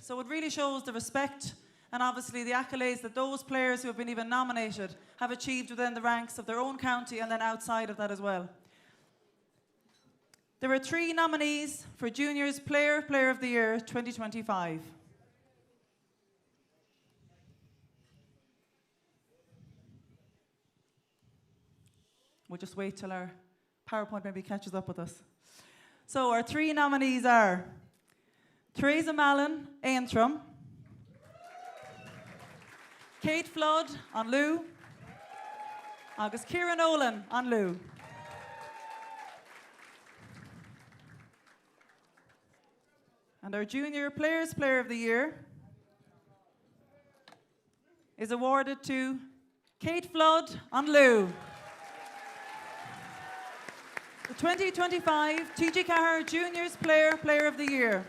So it really shows the respect and obviously the accolades that those players who have been even nominated have achieved within the ranks of their own county and then outside of that as well. There are 3 nominees for Juniors Player of the Year 2025. We'll just wait till our PowerPoint maybe catches up with us. So our 3 nominees are Theresa Mallon, Aintrum, Kate Flood on Lou, agus Kieran Nolan on Lou. And our Junior Players Player of the Year is awarded to Kate Flood on Lou. The 2025 TG Cahir Juniors Player of the Year.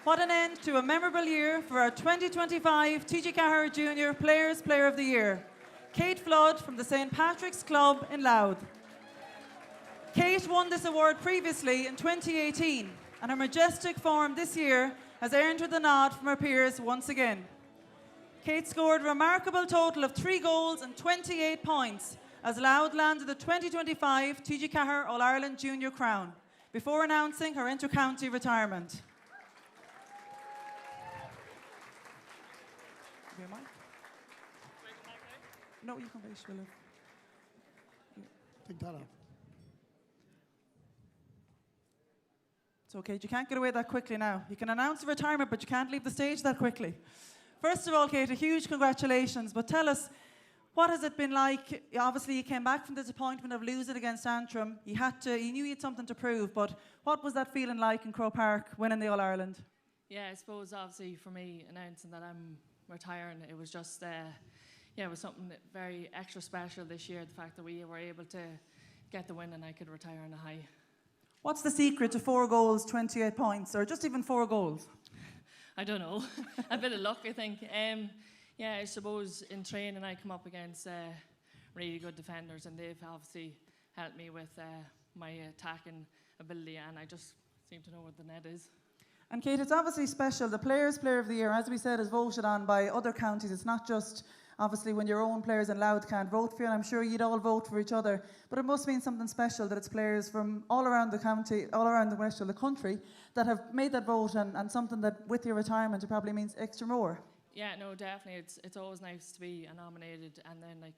What an end to a memorable year for our 2025 TG Cahir Junior Player of the Year. Kate Flood from the St. Patrick's Club in Louth. Kate won this award previously in 2018, and her majestic form this year has earned her the nod from her peers once again. Kate scored a remarkable total of 3 goals and 28 points as Louth landed the 2025 TG Cahir All-Ireland Junior Crown before announcing her inter-county retirement. No, you can finish, Willow. Take that off. It's okay, you can't get away that quickly now. You can announce the retirement, but you can't leave the stage that quickly. First of all, Kate, a huge congratulations, but tell us, what has it been like? Obviously, you came back from the disappointment of losing against Antrim. You knew you had something to prove, but what was that feeling like in Croke Park, winning the All-Ireland? Yeah, I suppose, obviously, for me, announcing that I'm retiring, it was just... it was something very extra special this year, the fact that we were able to get the win and I could retire on a high. What's the secret to 4 goals, 28 points, or just even 4 goals? I don't know. A bit of luck, I think. I suppose in training I come up against really good defenders, and they've obviously helped me with my attacking ability, and I just seem to know what the net is. And Kate, it's obviously special. The Players Player of the Year, as we said, is voted on by other counties. It's not just obviously when your own players in Louth can't vote for you, and I'm sure you'd all vote for each other, but it must mean something special that it's players from all around the county, all around the rest of the country that have made that vote, and something that with your retirement it probably means extra more. Yeah, no, definitely. It's always nice to be nominated, and then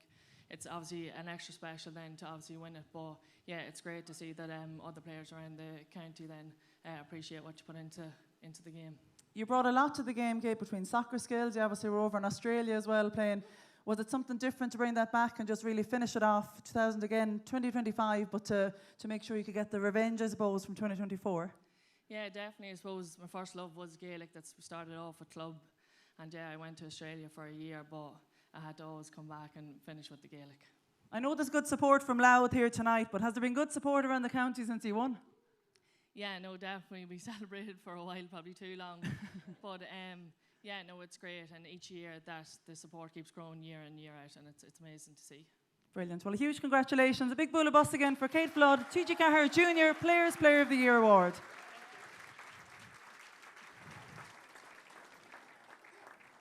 it's obviously an extra special then to obviously win it. But yeah, it's great to see that other players around the county then appreciate what you put into the game. You brought a lot to the game, Kate, between soccer skills. You obviously were over in Australia as well playing. Was it something different to bring that back and just really finish it off 2025, but to make sure you could get the revenge, I suppose, from 2024? Yeah, definitely. I suppose my first love was Gaelic. That's started off at club. And yeah, I went to Australia for a year, but I had to always come back and finish with the Gaelic. I know there's good support from Louth here tonight, but has there been good support around the county since you won? Yeah, no, definitely. We celebrated for a while, probably too long. But yeah, no, it's great. And each year that the support keeps growing year in, year out, and it's amazing to see. Brilliant. Well, a huge congratulations. A big bull of bus again for Kate Flood, TG Cahir Junior Players Player of the Year Award.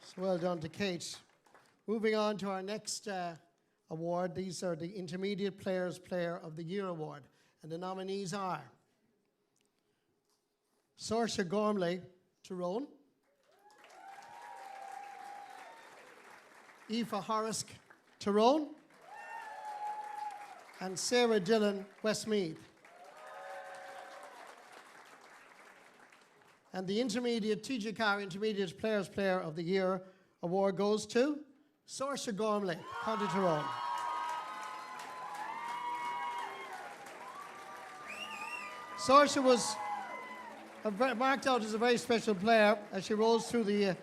So well done to Kate. Moving on to our next award. These are the Intermediate Players Player of the Year Award. And the nominees are Saoirse Gormley, Tyrone, Aoife Horrisk, Tyrone, and Sarah Dillon, Westmeath. And the TG Cahir Intermediate Players Player of the Year Award goes to Saoirse Gormley, County Tyrone. Saoirse was marked out as a very special player as she rose through the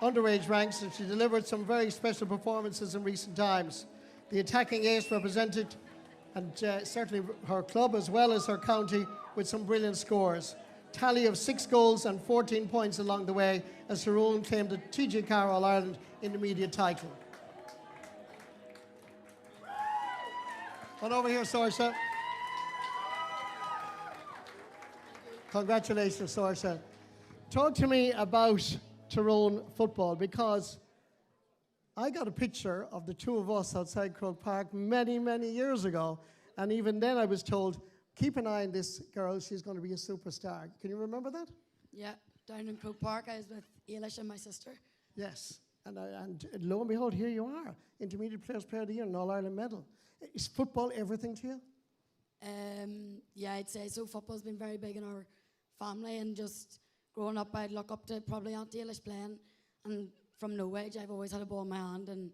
underage ranks, and she delivered some very special performances in recent times. The attacking ace represented, and certainly her club as well as her county, with some brilliant scores. Tally of 6 goals and 14 points along the way as Tyrone claimed the TG Cahir All-Ireland Intermediate title. Come over here, Saoirse. Congratulations, Saoirse. Talk to me about Tyrone football, because I got a picture of the two of us outside Croke Park many, many years ago, and even then I was told, keep an eye on this girl, she's going to be a superstar. Can you remember that? Yeah, down in Croke Park, I was with Ailish and my sister. Yes, and lo and behold, here you are, Intermediate Players Player of the Year, an All-Ireland medal. Is football everything to you? Yeah, I'd say so. Football's been very big in our family, and just growing up, I'd look up to probably Auntie Ailish playing, and from no age, I've always had a ball in my hand, and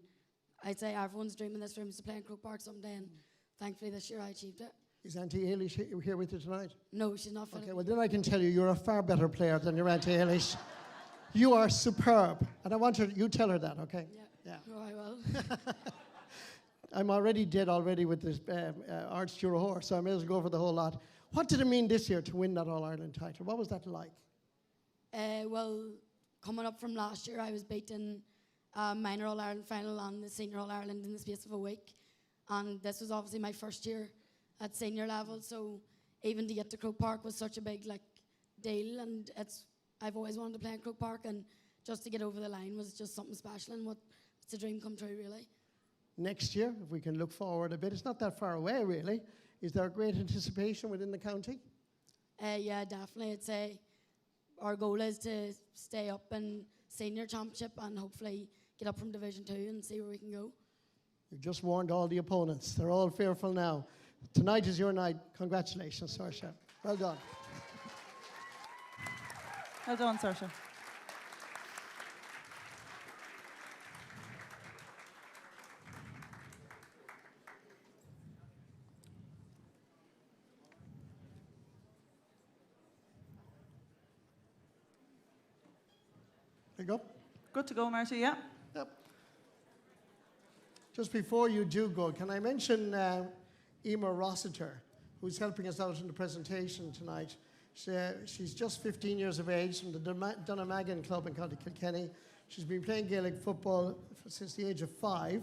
I'd say everyone's dream in this room is to play in Croke Park someday, and thankfully this year I achieved it. Is Auntie Ailish here with you tonight? No, she's not. Okay, well then I can tell you, you're a far better player than your Auntie Ailish. You are superb, and I want you tell her that, okay? Yeah. Oh, I will. I'm already dead with this Arts Jura horse, so I may as well go for the whole lot. What did it mean this year to win that All-Ireland title? What was that like? Well, coming up from last year, I was beaten minor All-Ireland final and the senior All-Ireland in the space of a week. And this was obviously my first year at senior level, so even to get to Croke Park was such a big deal, and I've always wanted to play in Croke Park, and just to get over the line was just something special, and it's a dream come true, really. Next year, if we can look forward a bit, it's not that far away, really. Is there great anticipation within the county? Yeah, definitely. I'd say our goal is to stay up in senior championship and hopefully get up from Division 2 and see where we can go. You've just warned all the opponents. They're all fearful now. Tonight is your night. Congratulations, Saoirse. Well done. Well done, Saoirse. There you go. Good to go, Marty, yeah. Yep. Just before you do go, can I mention Emer Rossiter, who's helping us out in the presentation tonight. She's just 15 years of age from the Dunnamaggin Club in County Kilkenny. She's been playing Gaelic football since the age of 5,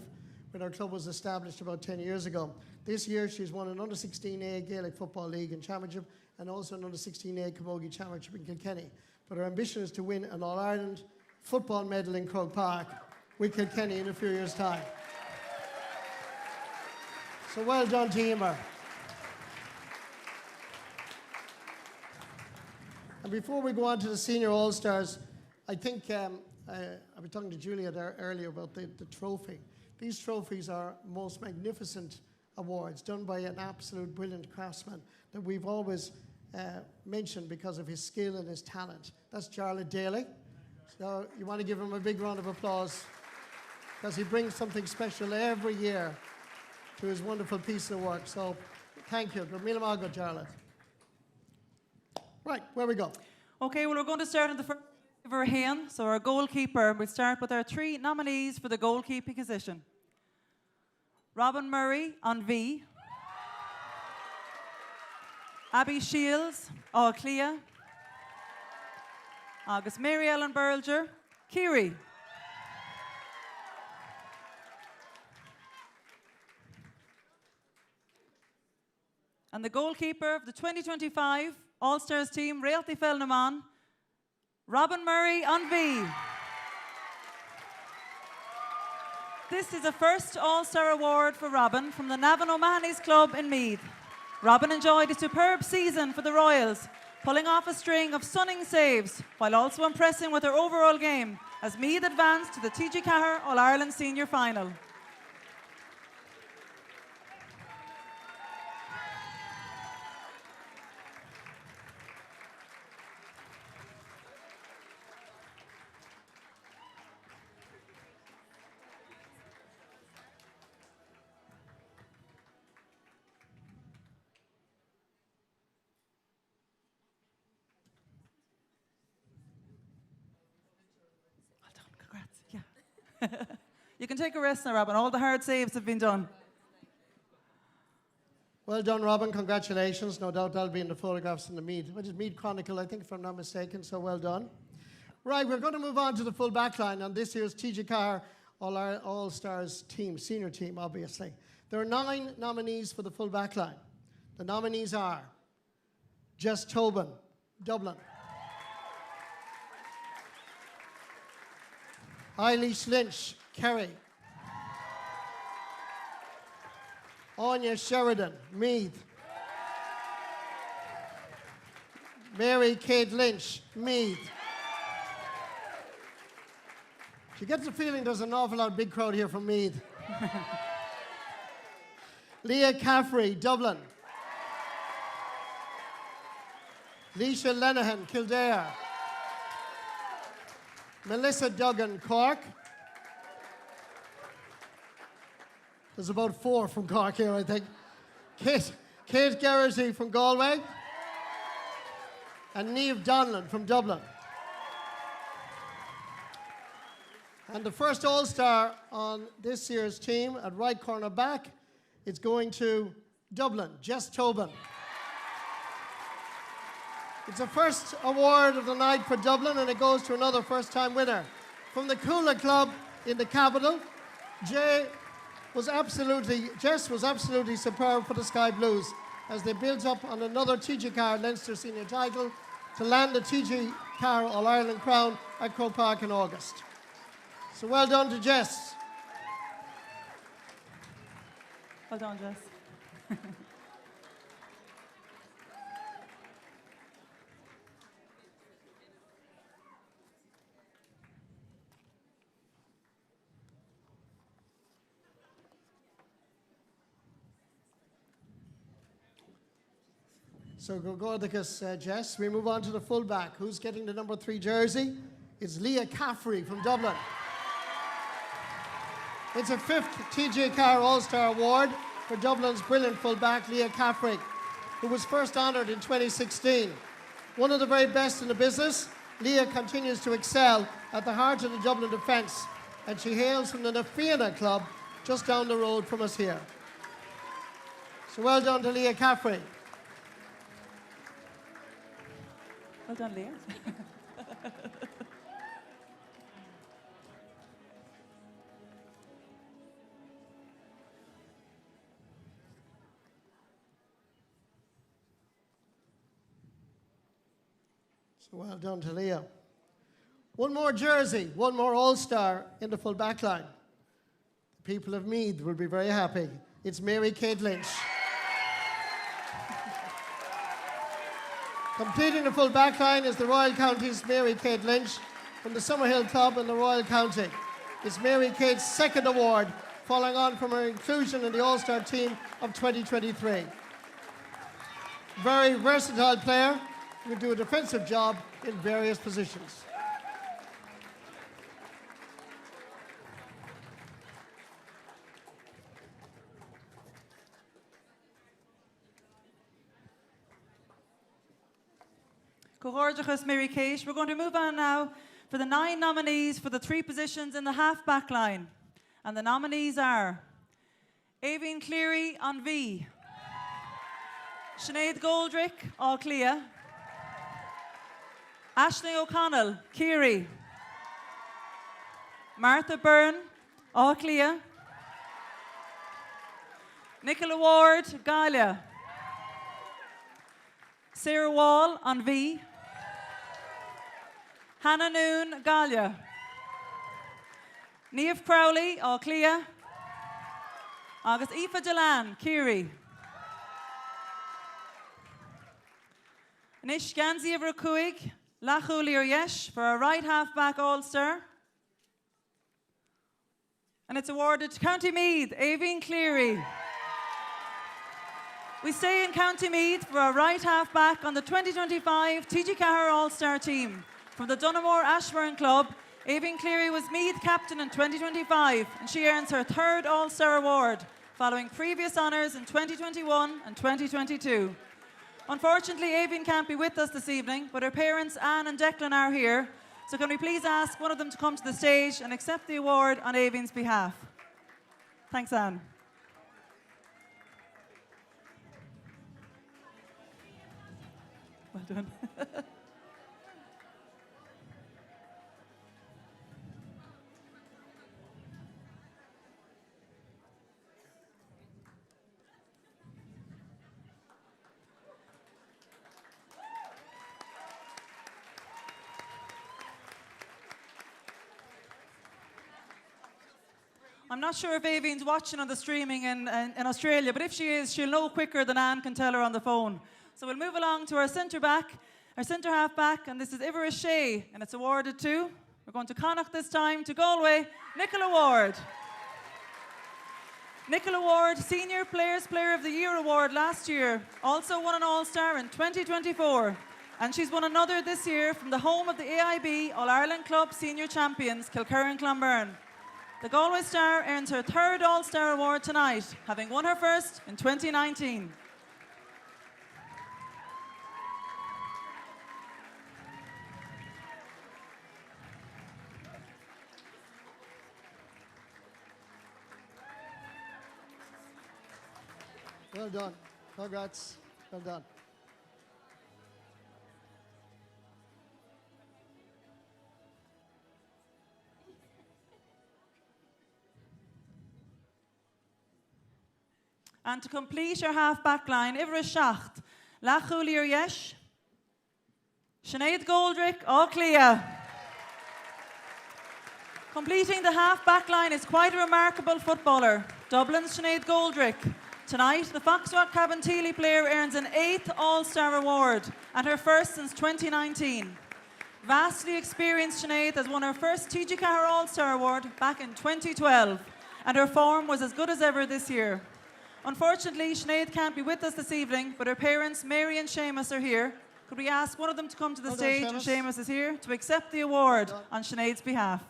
when our club was established about 10 years ago. This year she's won an Under-16A Gaelic Football League and Championship, and also an Under-16A Camogie Championship in Kilkenny. But her ambition is to win an All-Ireland football medal in Croke Park with Kilkenny in a few years' time. So well done to Emer. And before we go on to the Senior All-Stars, I think I was talking to Julia there earlier about the trophy. These trophies are most magnificent awards done by an absolute brilliant craftsman that we've always mentioned because of his skill and his talent. That's Jarlath Daly. So you want to give him a big round of applause because he brings something special every year to his wonderful piece of work. So thank you. Jarlath. Right, where we go? Okay, well, we're going to start in the first of our hand. So our goalkeeper, we'll start with our 3 nominees for the goalkeeping position. Robin Murray on V. Abby Shields, Atha Cliath. Agus Mary Ellen Berger, Kiri. And the goalkeeper of the 2025 All-Stars team, Réaltaí Pheil, Robin Murray on V. This is a first All-Star award for Robin from the Navan O'Mahony's Club in Meath. Robin enjoyed a superb season for the Royals, pulling off a string of stunning saves, while also impressing with her overall game as Meath advanced to the TG Cahir All-Ireland Senior Final. You can take a rest now, Robin. All the hard saves have been done. Well done, Robin. Congratulations. No doubt that'll be in the photographs in the Meath. What is Meath Chronicle, I think, if I'm not mistaken, so well done. Right, we're going to move on to the full back line on this year's TG Cahir All-Stars team, senior team, obviously. There are 9 nominees for the full back line. The nominees are Jess Tobin, Dublin. Eilish Lynch, Kerry. Anya Sheridan, Meath. Mary Kate Lynch, Meath. You get the feeling there's an awful lot big crowd here from Meath. Leah Caffrey, Dublin. Leisha Lenihan, Kildare. Melissa Duggan, Cork. There's about 4 from Cork here, I think. Kate Geraghty from Galway. And Niamh Donlan from Dublin. And the first All-Star on this year's team at right corner back, it's going to Dublin, Jess Tobin. It's the first award of the night for Dublin, and it goes to another first-time winner. From the Coola Club in the capital, Jess was absolutely superb for the Sky Blues as they built up on another TG Carr Leinster senior title to land the TG Carr All-Ireland crown at Croke Park in August. So well done to Jess. Well done, Jess. So Gorgordicus, Jess. We move on to the fullback. Who's getting the number 3 jersey? It's Leah Caffrey from Dublin. It's a 5th TJ Carr All-Star Award for Dublin's brilliant fullback, Leah Caffrey, who was first honoured in 2016. One of the very best in the business, Leah continues to excel at the heart of the Dublin defence, and she hails from the Nafiana club just down the road from us here. So well done to Leah Caffrey. Well done, Leah. So well done to Leah. One more jersey, one more All-Star in the full back line. The people of Meath will be very happy. It's Mary Kate Lynch. Completing the full back line is the Royal County's Mary Kate Lynch from the Summerhill Club in the Royal County. It's Mary Kate's 2nd award, following on from her inclusion in the All-Star team of 2023. Very versatile player who can do a defensive job in various positions. Gorgeous Mary Kate. We're going to move on now for the 9 nominees for the 3 positions in the half-back line. And the nominees are Aoibhinn Cleary on V, Sinead Goldrick, Atha Cliath, Aisling O'Connell, Kerry, Martha Byrne, Atha Cliath, Nicola Ward, Galia, Sarah Wall on V, Hannah Noon, Galia, Niamh Crowley, Atha Cliath, agus Aoife Delan, Kerry. Nish Ganzi of Rukuig, Lachuli or Yesh for a right half-back All-Star. And it's awarded to County Meath, Aoibhinn Cleary. We stay in County Meath for a right half-back on the 2025 TG Carr All-Star team. From the Dunamore Ashburn Club, Aoibhinn Cleary was Meath captain in 2025, and she earns her 3rd All-Star award, following previous honours in 2021 and 2022. Unfortunately, Aoibhinn can't be with us this evening, but her parents, Anne and Declan, are here. So can we please ask one of them to come to the stage and accept the award on Aoibhinn's behalf? Thanks, Anne. Well done. I'm not sure if Avine's watching on the streaming in Australia, but if she is, she'll know quicker than Anne can tell her on the phone. So we'll move along to our centre half back, and this is Iveris Shea, and it's awarded to, we're going to Connacht this time, to Galway, Nicola Ward. Nicola Ward, Senior Players Player of the Year Award last year, also won an All-Star in 2024. And she's won another this year from the home of the AIB All-Ireland Club Senior Champions, Kilkerran-Clonberne. The Galway Star earns her third All-Star award tonight, having won her first in 2019. Well done. Congrats. Well done. And to complete your half-back line, Iveris Schacht, Lachulir Yesh, Sinead Goldrick, Atha Cliath. Completing the half-back line is quite a remarkable footballer, Dublin's Sinead Goldrick. Tonight, the Foxrock Cabinteely player earns an 8th All-Star award and her first since 2019. Vastly experienced Sinead has won her first TG Cahir All-Star award back in 2012, and her form was as good as ever this year. Unfortunately, Sinead can't be with us this evening, but her parents, Mary and Seamus, are here. Could we ask one of them to come to the stage, and Seamus is here, to accept the award on Sinead's behalf.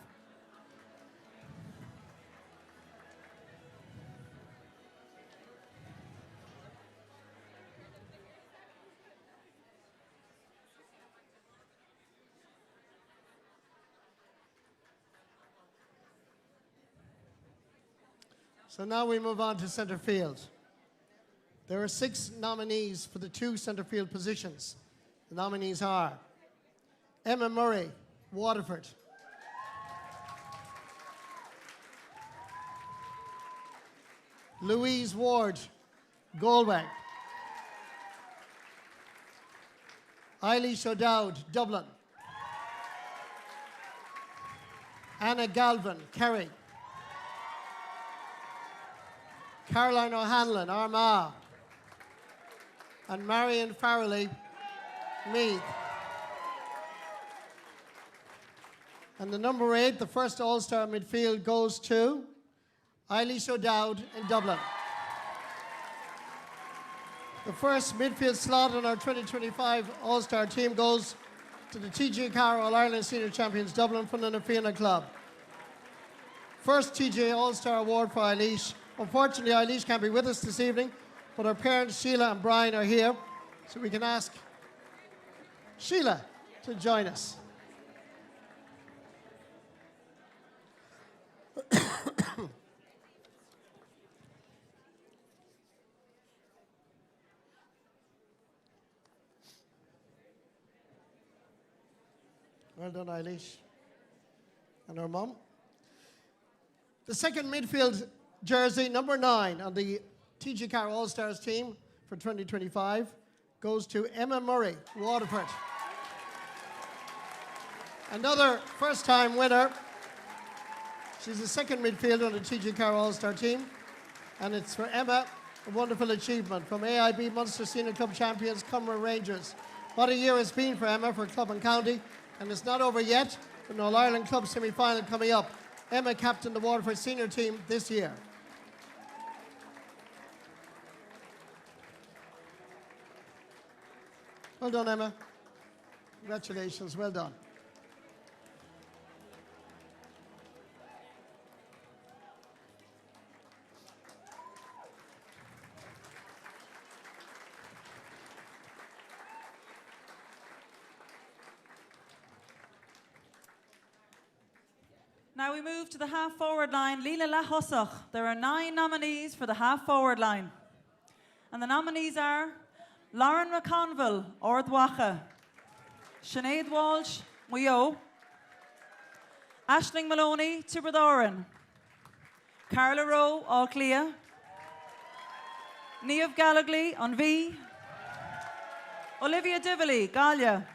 So now we move on to centre field. There are 6 nominees for the 2 centre field positions. The nominees are Emma Murray, Waterford; Louise Ward, Galway; Eilish O'Dowd, Dublin; Anna Galvin, Kerry; Caroline O'Hanlon, Armagh; and Marion Farrelly, Meath. And the number 8, the first All-Star midfield, goes to Eilish O'Dowd in Dublin. The first midfield slot on our 2025 All-Star team goes to the TG Cahir All-Ireland Senior Champions Dublin from the Nafina Club. First TJ All-Star Award for Eilish. Unfortunately, Eilish can't be with us this evening, but her parents, Sheila and Brian, are here, so we can ask Sheila to join us. Well done, Eilish. And her mum. The second midfield jersey, number 9, on the TG Cahir All-Stars team for 2025 goes to Emma Murray, Waterford. Another first-time winner. She's the second midfielder on the TG Cahir All-Star team, and it's for Emma, a wonderful achievement from AIB Munster Senior Club champions, Cumber Rangers. What a year it's been for Emma, for club and county, and it's not over yet, with an All-Ireland Club semi-final coming up. Emma captained the Waterford senior team this year. Well done, Emma. Congratulations, well done. Now we move to the half-forward line, Líle Lahosach. There are 9 nominees for the half-forward line. And the nominees are Lauren McConville, Ordwacha; Sinead Walsh, Muyo; Aisling Maloney, Tiberdoran; Carla Rowe, Atha Cliath; Niamh Gallagly, Anvi; Olivia Dively, Gallia;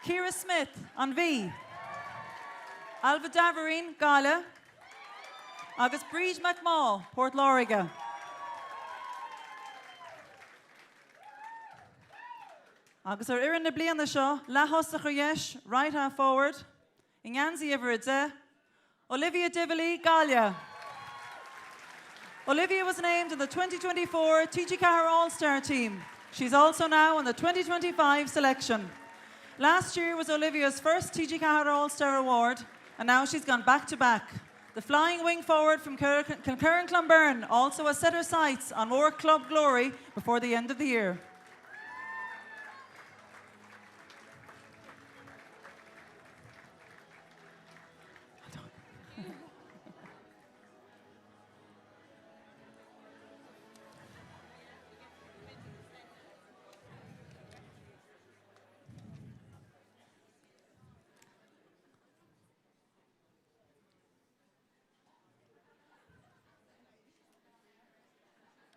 Ciara Smith, Anvi; Alva Daverine, Gala; Agus Bríd McMaw, Port Loriga. Agus irin na bliana seo, lehos a chuyesh, right half forward. Inganzi Everidze. Olivia Dively, Galia. Olivia was named in the 2024 TG Cahir All-Star team. She's also now in the 2025 selection. Last year was Olivia's first TG Cahir All-Star award, and now she's gone back-to-back. The flying wing forward from Kilkerran Clonberne also has set her sights on more club glory before the end of the year.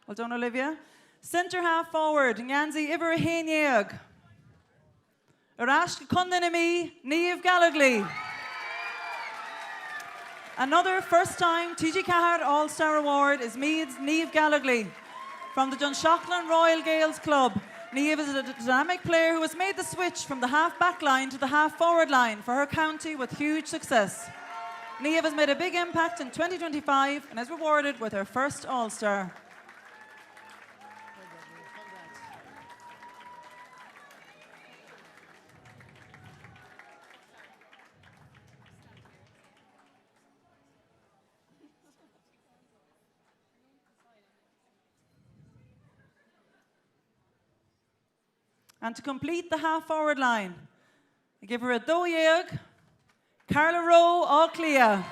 Well done, Olivia. Centre half forward, Nyanzi Iver Hainiag. Arash Kundanami, Niamh Gallagly. Another first-time TG Cahir All-Star Award is Meads Niamh Gallagly from the Dunshaughlin Royal Gaels Club. Niamh is a dynamic player who has made the switch from the half-back line to the half-forward line for her county with huge success. Niamh has made a big impact in 2025 and is rewarded with her first All-Star. And to complete the half-forward line, I give her a dóiag, Carla Rowe Atha Cliath.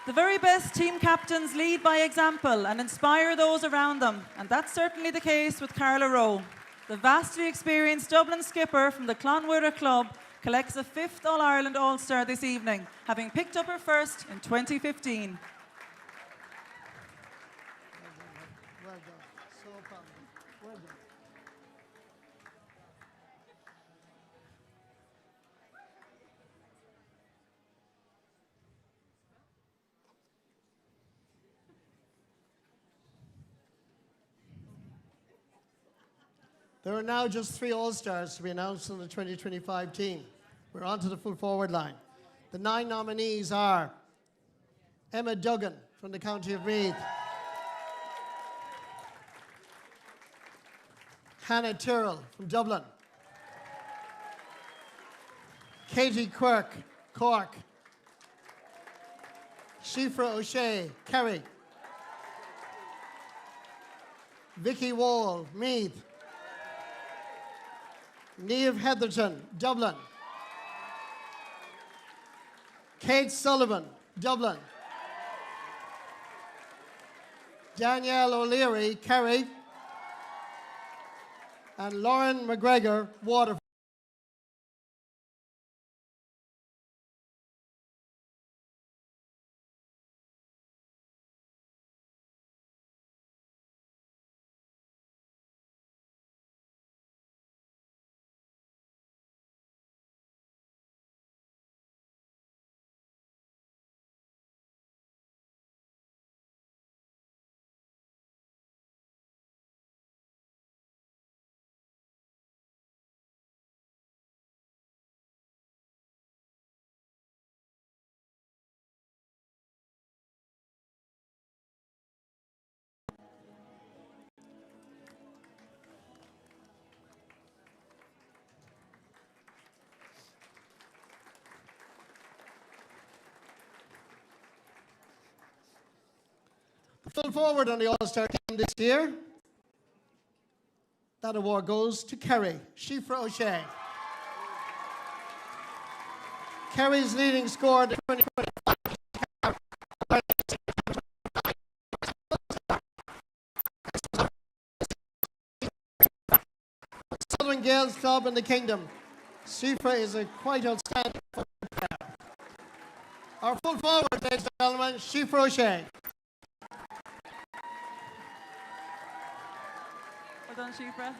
The very best team captains lead by example and inspire those around them, and that's certainly the case with Carla Rowe. The vastly experienced Dublin skipper from the Clonmara club collects a 5th All-Ireland All-Star this evening, having picked up her first in 2015. Well done. So proud. Well done. There are now just 3 All-Stars to be announced in the 2025 team. We're on to the full forward line. The 9 nominees are Emma Duggan from the County of Meath, Hannah Tyrrell from Dublin, Katie Quirk, Cork, Shifra O'Shea, Kerry, Vicky Wall, Meath, Niamh Heatherton, Dublin, Kate Sullivan, Dublin, Danielle O'Leary, Kerry, and Lauren McGregor, Waterford. Full forward on the All-Star team this year. That award goes to Kerry, Shifra O'Shea. Kerry's leading scorer in the 2025 Southern Gaels Club in the Kingdom. Shifra is a quite outstanding player. Our full forward, ladies and gentlemen, Shifra O'Shea. Well done, Shifra.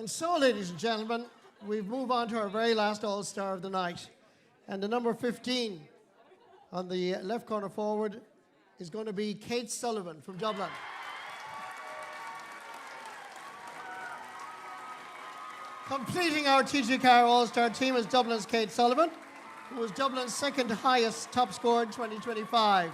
And so, ladies and gentlemen, we move on to our very last All-Star of the night. And the number 15 on the left corner forward is going to be Kate Sullivan from Dublin. Completing our TG Carr All-Star team is Dublin's Kate Sullivan, who was Dublin's second highest top scorer in 2025.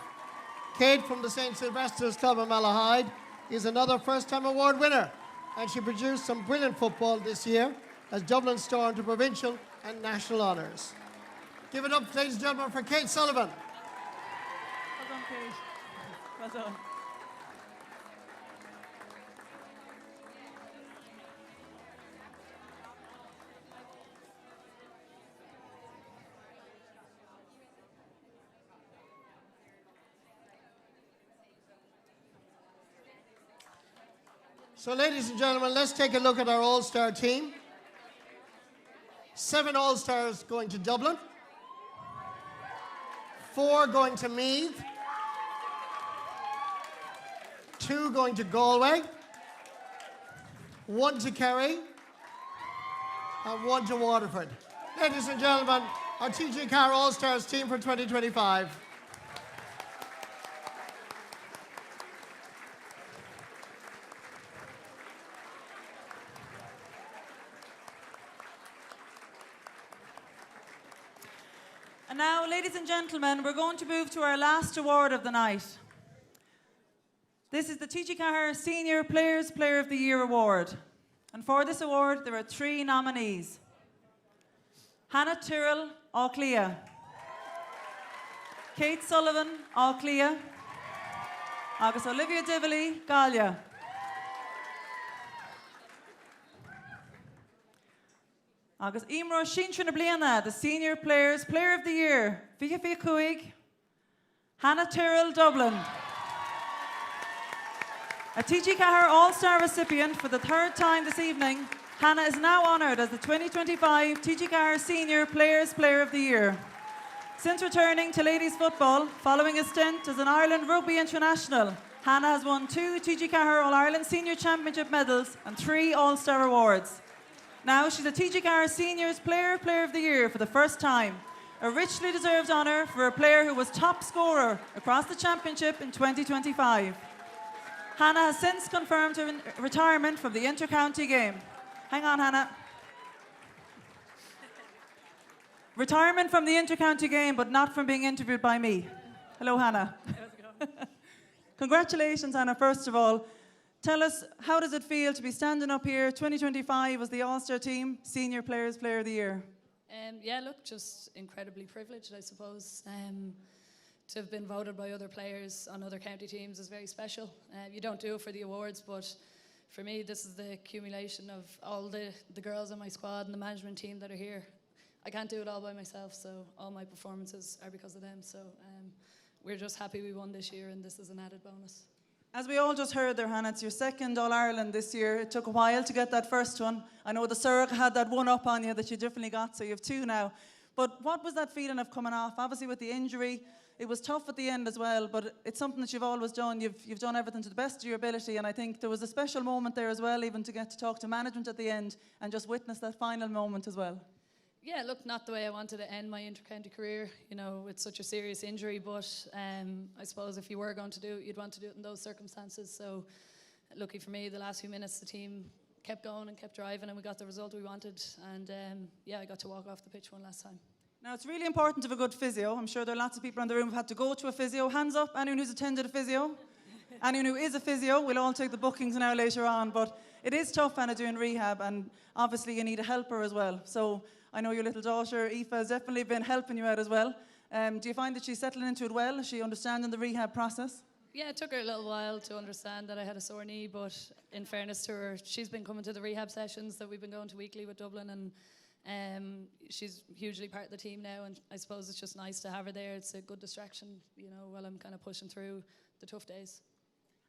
Kate from the St. Sylvester's Club in Malahide is another first-time award winner, and she produced some brilliant football this year as Dublin stormed to provincial and national honours. Give it up, ladies and gentlemen, for Kate Sullivan. Well done, Kate. Well done. So, ladies and gentlemen, let's take a look at our All-Star team. 7 All-Stars going to Dublin, 4 going to Meath, 2 going to Galway, 1 to Kerry, and 1 to Waterford. Ladies and gentlemen, our TG Carr All-Stars team for 2025. And now, ladies and gentlemen, we're going to move to our last award of the night. This is the TG Carr Senior Players Player of the Year Award. And for this award, there are 3 nominees. Hannah Tyrrell, Atha Cliath. Kate Sullivan, Atha Cliath. Agus Olivia Dively, Galia. Agus Imro Shintrina Bliana, the Senior Players Player of the Year. Bígí Cuig, Hannah Tyrrell, Dublin. A TG Carr All-Star recipient for the 3rd time this evening, Hannah is now honoured as the 2025 TG Carr Senior Players Player of the Year. Since returning to ladies football, following a stint as an Ireland Rugby International, Hannah has won 2 TG Carr All-Ireland Senior Championship medals and 3 All-Star awards. Now she's a TG Carr Seniors Player of the Year for the first time, a richly deserved honour for a player who was top scorer across the championship in 2025. Hannah has since confirmed her retirement from the inter-county game. Hang on, Hannah. Retirement from the inter-county game, but not from being interviewed by me. Hello, Hannah. Congratulations, Hannah, first of all. Tell us, how does it feel to be standing up here, 2025 as the All-Star team, Senior Players Player of the Year? Yeah, look, just incredibly privileged, I suppose. To have been voted by other players on other county teams is very special. You don't do it for the awards, but for me, this is the accumulation of all the girls on my squad and the management team that are here. I can't do it all by myself, so all my performances are because of them. So we're just happy we won this year, and this is an added bonus. As we all just heard there, Hannah, it's your 2nd All-Ireland this year. It took a while to get that first one. I know the Surreg had that one up on you that you definitely got, so you have 2 now. But what was that feeling of coming off? Obviously with the injury, it was tough at the end as well, but it's something that you've always done. You've done everything to the best of your ability, and I think there was a special moment there as well, even to get to talk to management at the end and just witness that final moment as well. Yeah, look, not the way I wanted to end my inter-county career, you know, with such a serious injury, but I suppose if you were going to do it, you'd want to do it in those circumstances. So, lucky for me, the last few minutes, the team kept going and kept driving, and we got the result we wanted. And yeah, I got to walk off the pitch one last time. Now, it's really important to have a good physio. I'm sure there are lots of people in the room who've had to go to a physio. Hands up, anyone who's attended a physio? Anyone who is a physio? We'll all take the bookings now later on, but it is tough, Anna, doing rehab, and obviously you need a helper as well. So I know your little daughter, Aoife, has definitely been helping you out as well. Do you find that she's settling into it well? Is she understanding the rehab process? Yeah, it took her a little while to understand that I had a sore knee, but in fairness to her, she's been coming to the rehab sessions that we've been going to weekly with Dublin, and she's hugely part of the team now, and I suppose it's just nice to have her there. It's a good distraction, you know, while I'm kind of pushing through the tough days.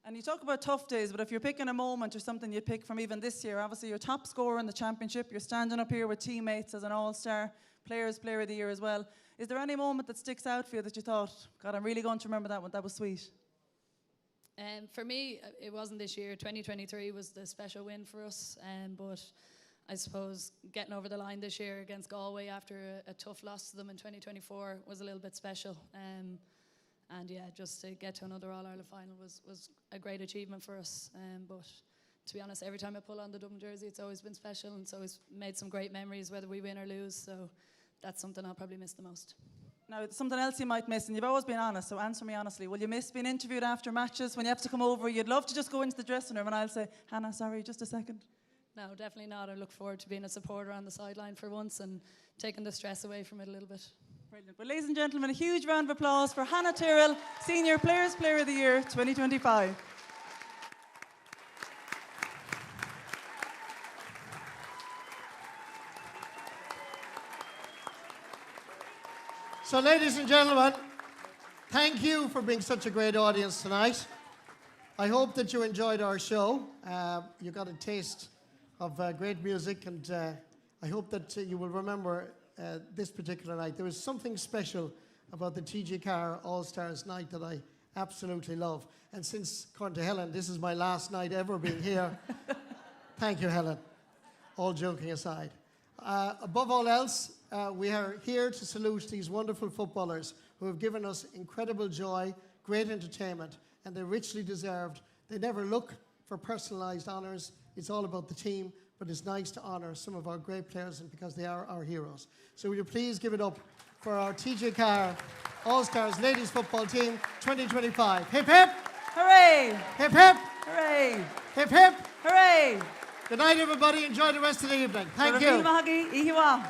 And you talk about tough days, but if you're picking a moment or something you'd pick from even this year, obviously you're top scorer in the championship, you're standing up here with teammates as an all-star, Players Player of the Year as well. Is there any moment that sticks out for you that you thought, God, I'm really going to remember that one, that was sweet? For me, it wasn't this year. 2023 was the special win for us, but I suppose getting over the line this year against Galway after a tough loss to them in 2024 was a little bit special. And yeah, just to get to another All-Ireland final was a great achievement for us. But to be honest, every time I pull on the Dublin jersey, it's always been special, and it's always made some great memories, whether we win or lose. So that's something I'll probably miss the most. Now, something else you might miss, and you've always been honest, so answer me honestly. Will you miss being interviewed after matches when you have to come over? You'd love to just go into the dressing room and I'll say, Hannah, sorry, just a second. No, definitely not. I look forward to being a supporter on the sideline for once and taking the stress away from it a little bit. Brilliant. Well, ladies and gentlemen, a huge round of applause for Hannah Tyrrell, Senior Players Player of the Year 2025. So, ladies and gentlemen, thank you for being such a great audience tonight. I hope that you enjoyed our show. You got a taste of great music, and I hope that you will remember this particular night. There was something special about the TG Carr All-Stars night that I absolutely love. And since, according to Helen, this is my last night ever being here, thank you, Helen. All joking aside. Above all else, we are here to salute these wonderful footballers who have given us incredible joy, great entertainment, and they're richly deserved. They never look for personalised honours. It's all about the team, but it's nice to honour some of our great players, and because they are our heroes. So will you please give it up for our TG Carr All-Stars Ladies Football Team 2025. Hip hip! Hooray! Hip hip! Hooray! Hip hip! Hooray! Good night, everybody. Enjoy the rest of the evening. Thank you. Mahagi, Ihiwa.